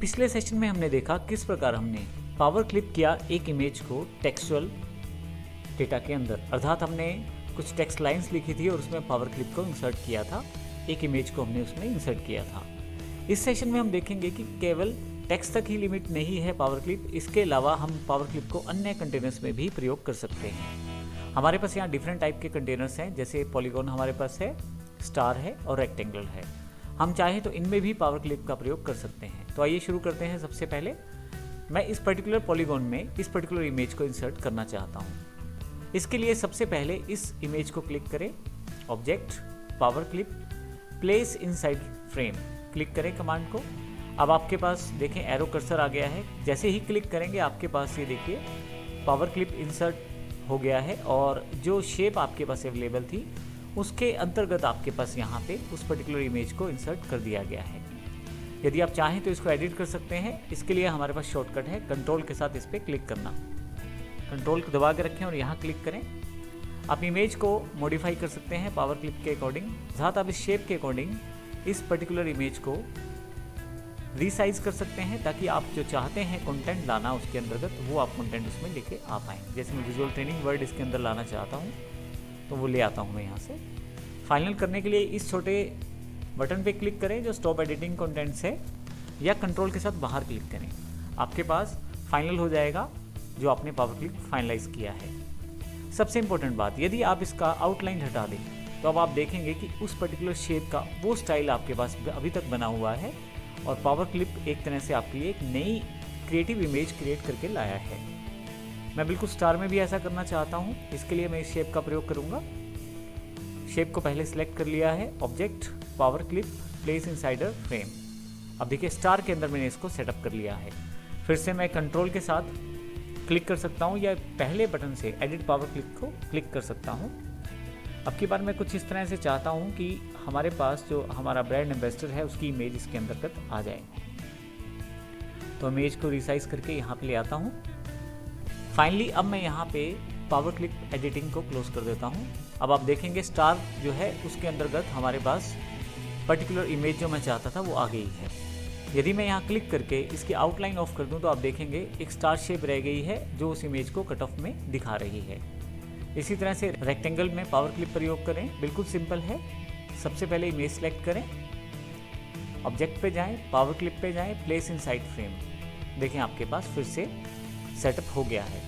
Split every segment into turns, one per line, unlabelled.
पिछले सेशन में हमने देखा किस प्रकार हमने पावर क्लिप किया एक इमेज को टेक्सचुअल डेटा के अंदर, अर्थात हमने कुछ टेक्स्ट लाइंस लिखी थी और उसमें पावर क्लिप को इंसर्ट किया था, एक इमेज को हमने उसमें इंसर्ट किया था। इस सेशन में हम देखेंगे कि केवल टेक्स्ट तक ही लिमिट नहीं है पावर क्लिप, इसके अलावा हम पावर क्लिप को अन्य कंटेनर्स में भी प्रयोग कर सकते हैं। हमारे पास यहाँ डिफरेंट टाइप के कंटेनर्स हैं, जैसे पॉलीगॉन हमारे पास है, स्टार है और रेक्टेंगल है। हम चाहें तो इनमें भी पावर क्लिप का प्रयोग कर सकते हैं। तो आइए शुरू करते हैं। सबसे पहले मैं इस पर्टिकुलर पॉलीगॉन में इस पर्टिकुलर इमेज को इंसर्ट करना चाहता हूँ। इसके लिए सबसे पहले इस इमेज को क्लिक करें, object, power clip, place inside frame, click करें कमांड को। अब आपके पास देखें एरो कर्सर आ गया है। जैसे ही क्लिक करेंगे आपके पास ये देखिए पावर क्लिप इंसर्ट हो गया है और जो शेप आपके पास अवेलेबल थी उसके अंतर्गत आपके पास यहाँ पे उस पर्टिकुलर इमेज को इंसर्ट कर दिया गया है। यदि आप चाहें तो इसको एडिट कर सकते हैं। इसके लिए हमारे पास शॉर्टकट है, कंट्रोल के साथ इस पर क्लिक करना। कंट्रोल को दबा के रखें और यहाँ क्लिक करें। आप इमेज को मॉडिफाई कर सकते हैं पावर क्लिप के अकॉर्डिंग, अर्थात आप इस शेप के अकॉर्डिंग इस पर्टिकुलर इमेज को रीसाइज कर सकते हैं ताकि आप जो चाहते हैं कंटेंट लाना उसके अंतर्गत वो आप कंटेंट उसमें लेके आ पाएँ। जैसे मैं विजुअल ट्रेनिंग वर्ड इसके अंदर लाना चाहता हूँ तो वो ले आता हूँ मैं यहाँ से। फाइनल करने के लिए इस छोटे बटन पे क्लिक करें जो स्टॉप एडिटिंग कंटेंट्स है, या कंट्रोल के साथ बाहर क्लिक करें। आपके पास फाइनल हो जाएगा जो आपने पावर क्लिप फाइनलाइज किया है। सबसे इंपॉर्टेंट बात, यदि आप इसका आउटलाइन हटा दें तो अब आप देखेंगे कि उस पर्टिकुलर शेप का वो स्टाइल आपके पास अभी तक बना हुआ है और पावर क्लिप एक तरह से आपके लिए एक नई क्रिएटिव इमेज क्रिएट करके लाया है। मैं बिल्कुल स्टार में भी ऐसा करना चाहता हूँ। इसके लिए मैं इस शेप का प्रयोग करूँगा। शेप को पहले सिलेक्ट कर लिया है, object, power clip, place insider frame. अब देखिए स्टार के अंदर मैंने इसको सेटअप कर लिया है। फिर से मैं कंट्रोल के साथ क्लिक कर सकता हूँ या पहले बटन से एडिट पावर क्लिप को क्लिक कर सकता हूँ। अब की बार मैं कुछ इस तरह से चाहता हूँ कि हमारे पास जो हमारा ब्रांड एम्बेसडर है उसकी इमेज इसके अंतर्गत आ जाए। तो इमेज को रिसाइज करके यहाँ पे ले आता हूँ। फाइनली अब मैं यहाँ पे पावर क्लिप एडिटिंग को क्लोज कर देता हूँ। अब आप देखेंगे स्टार जो है उसके अंतर्गत हमारे पास पर्टिकुलर इमेज जो मैं चाहता था वो आ गई है। यदि मैं यहाँ क्लिक करके इसकी आउटलाइन ऑफ कर दूँ तो आप देखेंगे एक स्टार शेप रह गई है जो उस इमेज को कट ऑफ में दिखा रही है। इसी तरह से रेक्टेंगल में पावर क्लिप प्रयोग करें, बिल्कुल सिंपल है। सबसे पहले इमेज सेलेक्ट करें, ऑब्जेक्ट पे जाएं, पावर क्लिप पे जाएं, प्लेस इनसाइड फ्रेम। देखें आपके पास फिर से सेटअप हो गया है।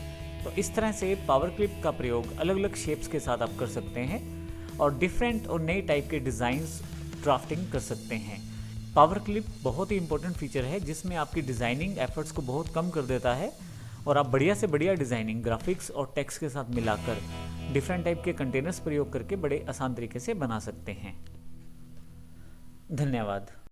तो इस तरह से पावर क्लिप का प्रयोग अलग अलग शेप्स के साथ आप कर सकते हैं और डिफरेंट और नए टाइप के डिज़ाइंस ड्राफ्टिंग कर सकते हैं। पावर क्लिप बहुत ही इंपॉर्टेंट फीचर है जिसमें आपकी डिज़ाइनिंग एफर्ट्स को बहुत कम कर देता है और आप बढ़िया से बढ़िया डिज़ाइनिंग ग्राफिक्स और टेक्स्ट के साथ मिलाकर डिफरेंट टाइप के कंटेनर्स प्रयोग करके बड़े आसान तरीके से बना सकते हैं। धन्यवाद।